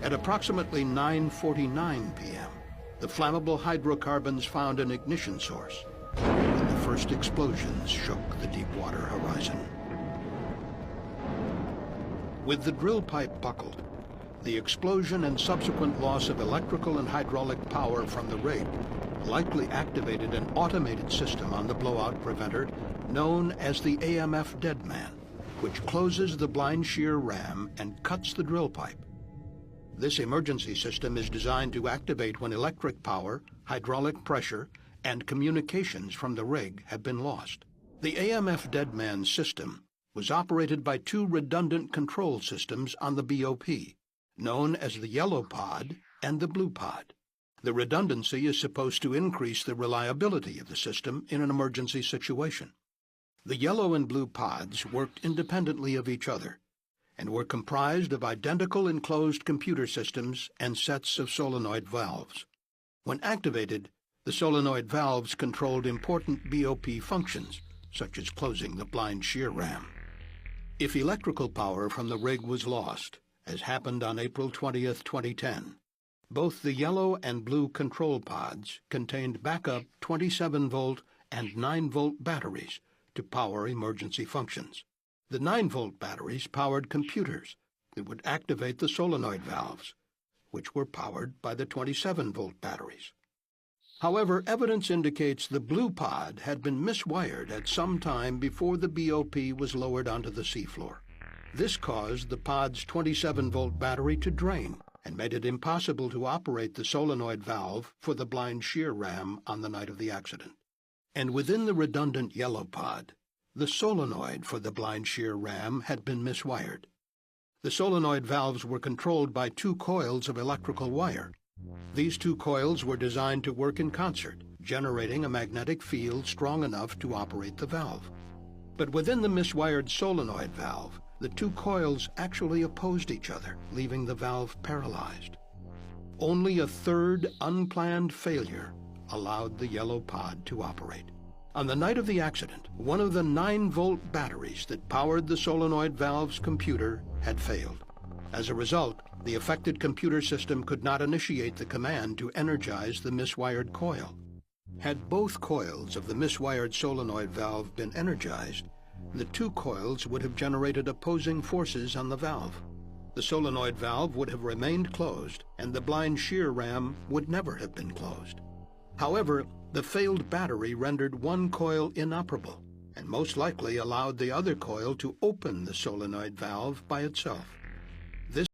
At approximately 9:49 p.m., the flammable hydrocarbons found an ignition source, and the first explosions shook the deep-water horizon. With the drill pipe buckled, the explosion and subsequent loss of electrical and hydraulic power from the rig likely activated an automated system on the blowout preventer known as the AMF deadman, which closes the blind shear ram and cuts the drill pipe. This emergency system is designed to activate when electric power, hydraulic pressure, and communications from the rig have been lost. The AMF deadman system was operated by two redundant control systems on the BOP, known as the yellow pod and the blue pod. The redundancy is supposed to increase the reliability of the system in an emergency situation. The yellow and blue pods worked independently of each other and were comprised of identical enclosed computer systems and sets of solenoid valves. When activated, the solenoid valves controlled important BOP functions, such as closing the blind shear ram. If electrical power from the rig was lost, as happened on April 20, 2010, both the yellow and blue control pods contained backup 27-volt and 9-volt batteries to power emergency functions. The 9-volt batteries powered computers that would activate the solenoid valves, which were powered by the 27-volt batteries. However, evidence indicates the blue pod had been miswired at some time before the BOP was lowered onto the seafloor. This caused the pod's 27-volt battery to drain and made it impossible to operate the solenoid valve for the blind shear ram on the night of the accident. And within the redundant yellow pod, the solenoid for the blind shear ram had been miswired. The solenoid valves were controlled by two coils of electrical wire. These two coils were designed to work in concert, generating a magnetic field strong enough to operate the valve. But within the miswired solenoid valve, the two coils actually opposed each other, leaving the valve paralyzed. Only a third unplanned failure allowed the yellow pod to operate. On the night of the accident, one of the 9-volt batteries that powered the solenoid valve's computer had failed. As a result, the affected computer system could not initiate the command to energize the miswired coil. Had both coils of the miswired solenoid valve been energized, the two coils would have generated opposing forces on the valve. The solenoid valve would have remained closed, and the blind shear ram would never have been closed. However, the failed battery rendered one coil inoperable, and most likely allowed the other coil to open the solenoid valve by itself.